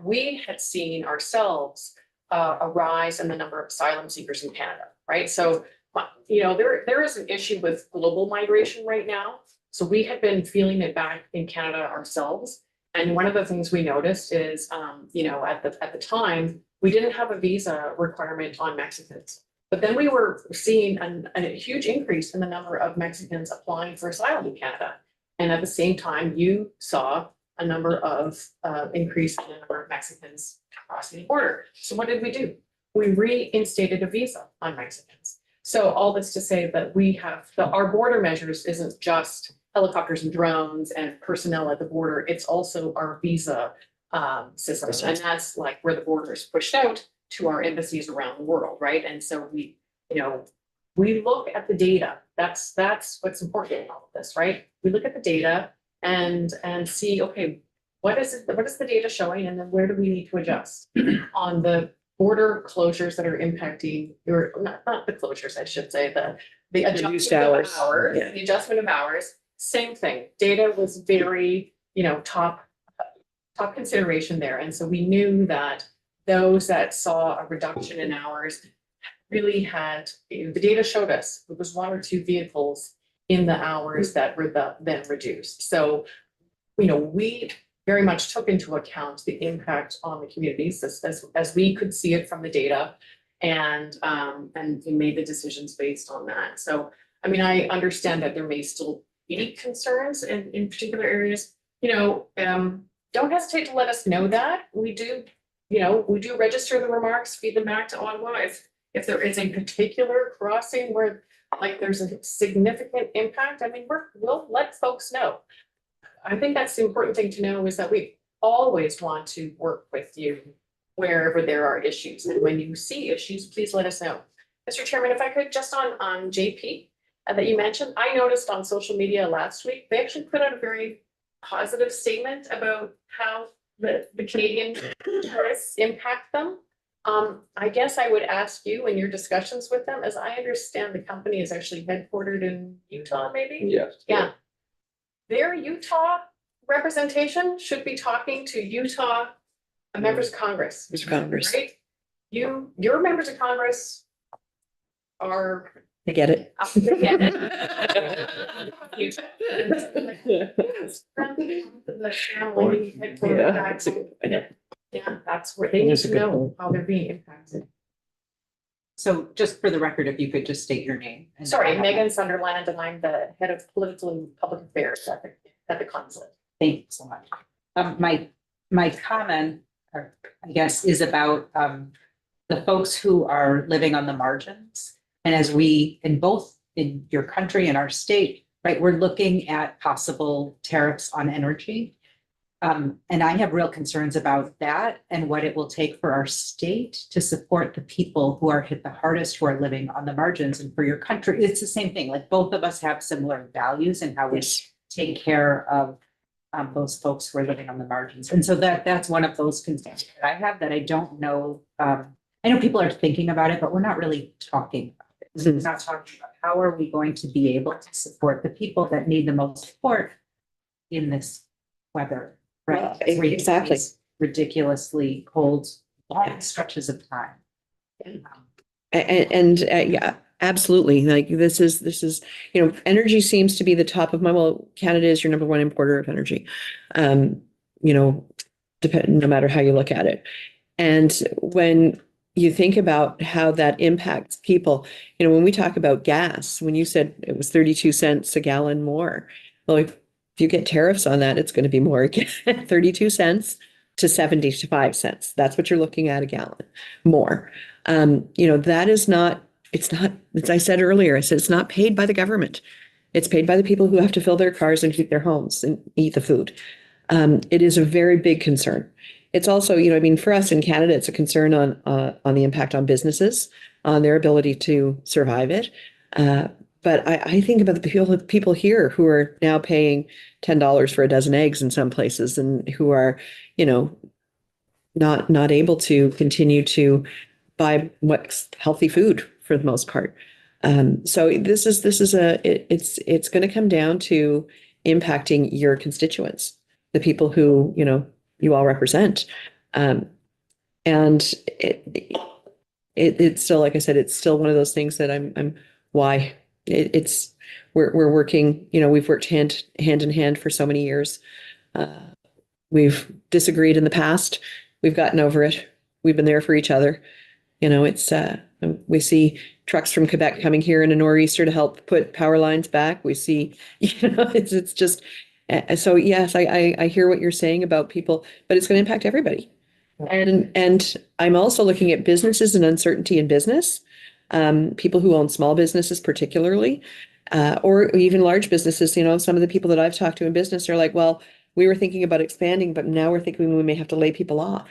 Speaker 16: we had seen ourselves a rise in the number of asylum seekers in Canada, right? So, there is an issue with global migration right now. So we had been feeling it back in Canada ourselves. And one of the things we noticed is, at the time, we didn't have a visa requirement on Mexicans. But then we were seeing a huge increase in the number of Mexicans applying for asylum in Canada. And at the same time, you saw a number of increase in the number of Mexicans crossing the border. So what did we do? We reinstated a visa on Mexicans. So all this to say that we have our border measures isn't just helicopters and drones and personnel at the border. It's also our visa system. And that's like where the border is pushed out to our embassies around the world, right? And so we look at the data. That's what's important in all of this, right? We look at the data and see, okay, what is the data showing, and then where do we need to adjust on the border closures that are impacting, or not the closures, I should say, the adjustment of hours, the adjustment of hours. Same thing. Data was very, top consideration there, and so we knew that those that saw a reduction in hours really had, the data showed us it was one or two vehicles in the hours that were then reduced. So, we very much took into account the impact on the communities as we could see it from the data, and we made the decisions based on that. So, I understand that there may still be concerns in particular areas. don't hesitate to let us know that. We do, we do register the remarks, feed them back to Ottawa. If there is a particular crossing where like there's a significant impact, I mean, we'll let folks know. I think that's the important thing to know is that we always want to work with you wherever there are issues. And when you see issues, please let us know. Mr. Chairman, if I could just on JP that you mentioned, I noticed on social media last week, they actually put out a very positive statement about how the Canadian tourists impact them. I guess I would ask you in your discussions with them, as I understand the company is actually headquartered in Utah, maybe?
Speaker 1: Yes.
Speaker 16: Yeah. Their Utah representation should be talking to Utah members of Congress.
Speaker 13: Mr. Congress.
Speaker 16: Right? Your members of Congress are.
Speaker 13: I get it.
Speaker 16: Yeah, that's where they need to know how they're being impacted.
Speaker 17: So just for the record, if you could just state your name.
Speaker 16: Sorry, Megan Sunderland, and I'm the head of political and public affairs at the consulate.
Speaker 17: Thank you so much. My comment, or I guess, is about the folks who are living on the margins. And as we, in your country and our state, right, we're looking at possible tariffs on energy. And I have real concerns about that and what it will take for our state to support the people who are hit the hardest, who are living on the margins. And for your country, it's the same thing. Like both of us have similar values in how we take care of those folks who are living on the margins. And so that's one of those concerns that I have that I don't know. I know people are thinking about it, but we're not really talking about it. We're not talking about how are we going to be able to support the people that need the most support in this weather. Right,
Speaker 13: exactly.
Speaker 17: Ridiculously cold long stretches of time.
Speaker 13: And yeah, absolutely. Like this is, energy seems to be the top of Canada is your number one importer of energy. No matter how you look at it. And when you think about how that impacts people, when we talk about gas, when you said it was 32 cents a gallon more, well, if you get tariffs on that, it's going to be more again, 32 cents to 75 cents. That's what you're looking at a gallon more. That is not, it's not, as I said earlier, it's not paid by the government. It's paid by the people who have to fill their cars and heat their homes and eat the food. It is a very big concern. It's also, for us in Canada, it's a concern on the impact on businesses, on their ability to survive it. But I think about the people here who are now paying $10 for a dozen eggs in some places and who are, not able to continue to buy what's healthy food for the most part. So it's going to come down to impacting your constituents, the people who, you all represent. And it's still, like I said, it's still one of those things that we're working, we've worked hand in hand for so many years. We've disagreed in the past. We've gotten over it. We've been there for each other. We see trucks from Quebec coming here in a nor'easter to help put power lines back. We see, it's just, so yes, I hear what you're saying about people, but it's going to impact everybody. And I'm also looking at businesses and uncertainty in business. People who own small businesses particularly, or even large businesses, some of the people that I've talked to in business are like, well, we were thinking about expanding, but now we're thinking we may have to lay people off,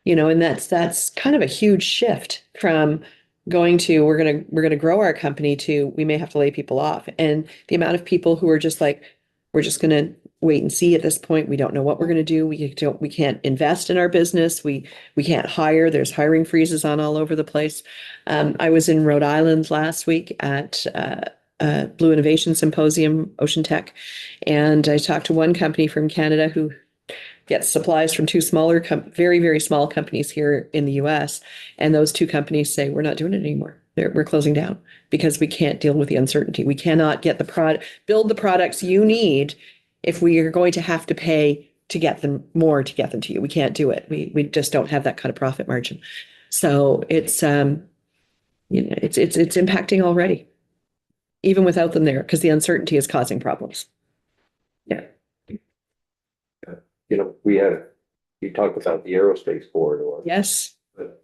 Speaker 13: and that's kind of a huge shift from going to, we're going to grow our company to, we may have to lay people off. And the amount of people who are just like, we're just going to wait and see at this point. We don't know what we're going to do. We can't invest in our business. We can't hire. There's hiring freezes on all over the place. I was in Rhode Island last week at Blue Innovation Symposium, Ocean Tech, and I talked to one company from Canada who gets supplies from two smaller, very, very small companies here in the US. And those two companies say, we're not doing it anymore. We're closing down because we can't deal with the uncertainty. We cannot get build the products you need if we are going to have to pay to get them to you. We can't do it. We just don't have that kind of profit margin. So it's impacting already, even without them there, because the uncertainty is causing problems. Yeah.
Speaker 1: you talked about the aerospace corridor.
Speaker 13: Yes.
Speaker 1: But,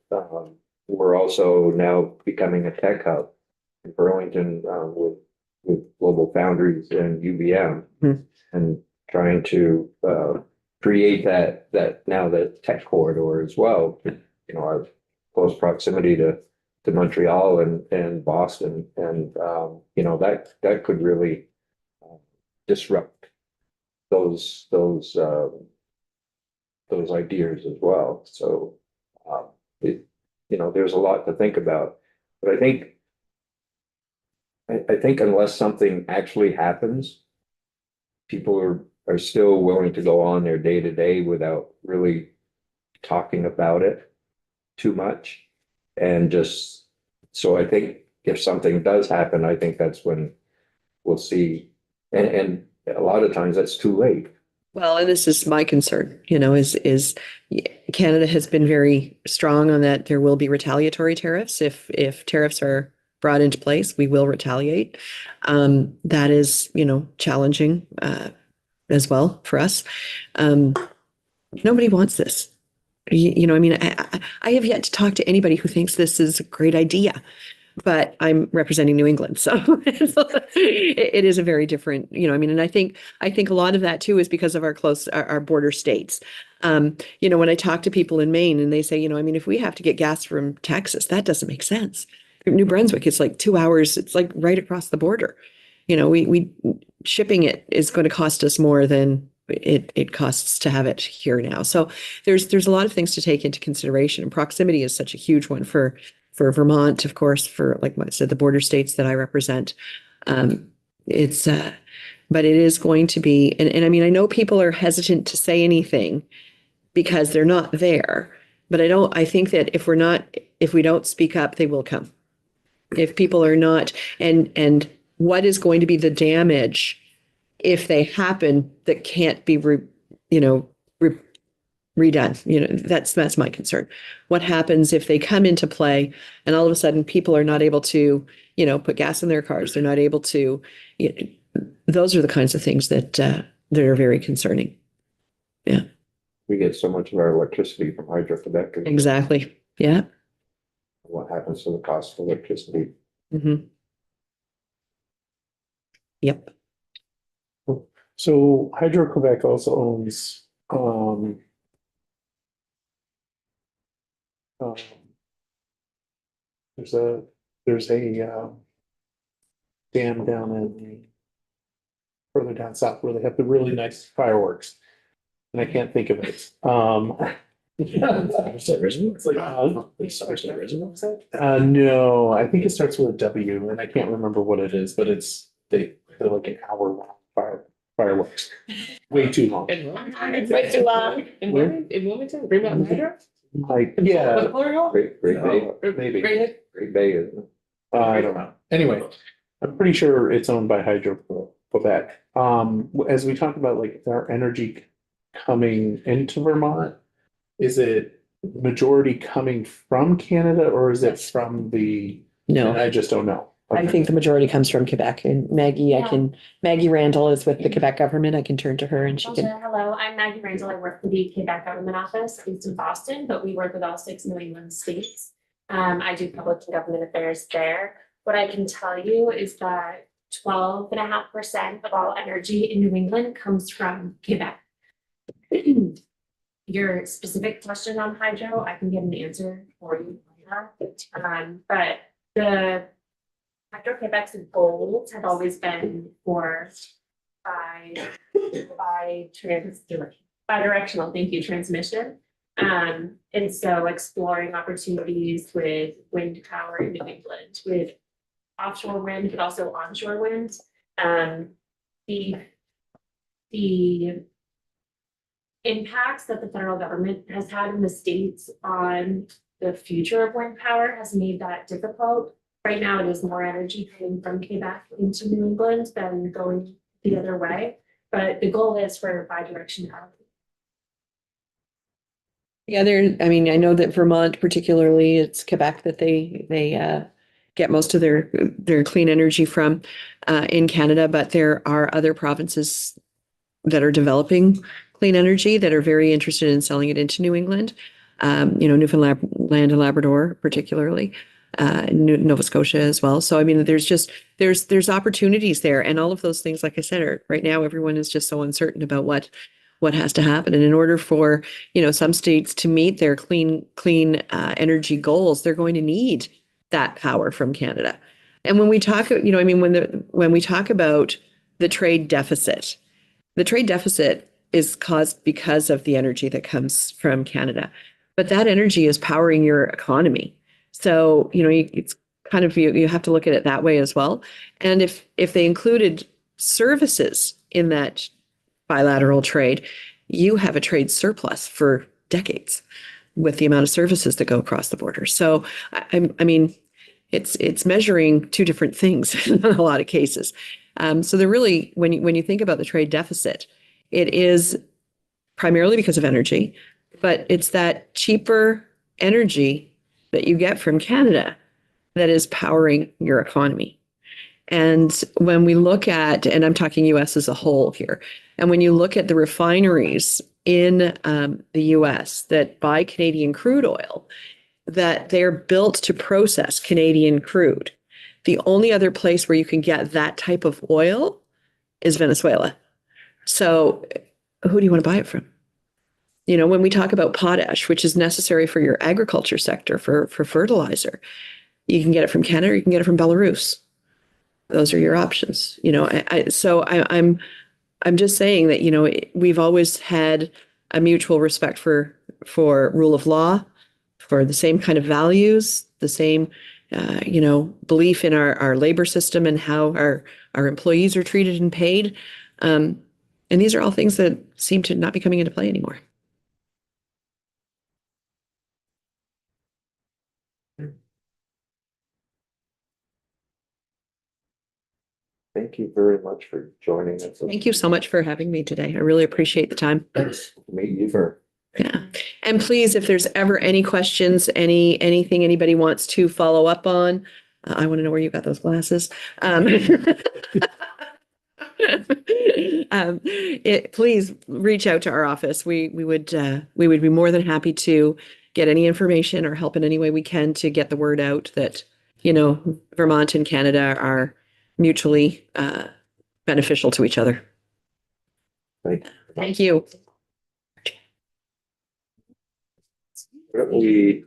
Speaker 1: we're also now becoming a tech hub in Burlington, with Global Foundries and UVM.
Speaker 13: Mhm.
Speaker 1: And trying to, create that now the tech corridor as well. Our close proximity to Montreal and Boston, and, that could really disrupt those ideas as well. So, there's a lot to think about, but I think unless something actually happens, people are still willing to go on their day to day without really talking about it too much. And just, so I think if something does happen, I think that's when we'll see, and a lot of times that's too late.
Speaker 13: Well, and this is my concern, is Canada has been very strong on that. There will be retaliatory tariffs. If tariffs are brought into place, we will retaliate. That is, challenging, as well for us. Nobody wants this. I have yet to talk to anybody who thinks this is a great idea, but I'm representing New England, so it is a very different, and I think a lot of that too is because of our border states. When I talk to people in Maine and they say, if we have to get gas from Texas, that doesn't make sense. New Brunswick, it's like 2 hours, it's like right across the border. We shipping it is going to cost us more than it costs to have it here now. So there's a lot of things to take into consideration. And proximity is such a huge one for Vermont, of course, for, like I said, the border states that I represent. But it is going to be, and I know people are hesitant to say anything because they're not there. But I think that if we don't speak up, they will come. If people are not, and what is going to be the damage if they happen that can't be redone? That's my concern. What happens if they come into play and all of a sudden people are not able to, put gas in their cars? They're not able to, those are the kinds of things that are very concerning. Yeah.
Speaker 1: We get so much of our electricity from Hydro-Quebec.
Speaker 13: Exactly. Yeah.
Speaker 1: What happens to the cost of electricity?
Speaker 13: Mm-hmm. Yep.
Speaker 18: So Hydro-Quebec also owns, there's a dam down in further down south where they have the really nice fireworks. And I can't think of it. It's like, no, I think it starts with a W and I can't remember what it is, but they're like an hour long fireworks. Way too long.
Speaker 16: It's way too long. In Wilmington, Green Mountain Hydro?
Speaker 18: Like, yeah.
Speaker 1: Great Bay.
Speaker 18: Maybe.
Speaker 1: Great Bay, isn't it?
Speaker 18: I don't know. Anyway, I'm pretty sure it's owned by Hydro-Quebec. As we talk about like our energy coming into Vermont, is it majority coming from Canada or is it from the?
Speaker 13: No.
Speaker 18: I just don't know.
Speaker 13: I think the majority comes from Quebec, and Maggie Randall is with the Quebec government. I can turn to her and she can.
Speaker 19: Hello, I'm Maggie Randall. I work for the Quebec government office based in Boston, but we work with all 6 New England states. I do public and government affairs there. What I can tell you is that 12.5% of all energy in New England comes from Quebec. Your specific question on hydro, I can get an answer for you later. But the Hydro-Quebec's goals have always been for bi-directional, transmission. And so exploring opportunities with wind power in New England, with offshore wind, but also onshore wind. The impacts that the federal government has had in the states on the future of wind power has made that difficult. Right now, it is more energy coming from Quebec into New England than going the other way. But the goal is for bi-directionality.
Speaker 13: Yeah, I know that Vermont, particularly, it's Quebec that they get most of their clean energy from in Canada, but there are other provinces that are developing clean energy that are very interested in selling it into New England. Newfoundland and Labrador particularly, Nova Scotia as well. So I mean, there's opportunities there, and all of those things, like I said, are right now everyone is just so uncertain about what has to happen. And in order for some states to meet their clean energy goals, they're going to need that power from Canada. And when we talk, when we talk about the trade deficit is caused because of the energy that comes from Canada. But that energy is powering your economy. So, it's kind of, you have to look at it that way as well. And if they included services in that bilateral trade, you have a trade surplus for decades with the amount of services that go across the border. So, I mean, it's measuring two different things in a lot of cases. So they're really, when you think about the trade deficit, it is primarily because of energy, but it's that cheaper energy that you get from Canada that is powering your economy. And when we look at, and I'm talking US as a whole here, and when you look at the refineries in the US that buy Canadian crude oil, that they're built to process Canadian crude. The only other place where you can get that type of oil is Venezuela. So who do you want to buy it from? When we talk about potash, which is necessary for your agriculture sector, for fertilizer, you can get it from Canada or you can get it from Belarus. Those are your options. I'm just saying that, we've always had a mutual respect for rule of law, for the same kind of values, the same, belief in our labor system and how our employees are treated and paid. And these are all things that seem to not be coming into play anymore.
Speaker 1: Thank you very much for joining us.
Speaker 13: Thank you so much for having me today. I really appreciate the time.
Speaker 1: Meet you for.
Speaker 13: Yeah. And please, if there's ever any questions, anything anybody wants to follow up on, I want to know where you got those glasses. Please reach out to our office. We would be more than happy to get any information or help in any way we can to get the word out that, Vermont and Canada are mutually beneficial to each other. Thank you.
Speaker 1: We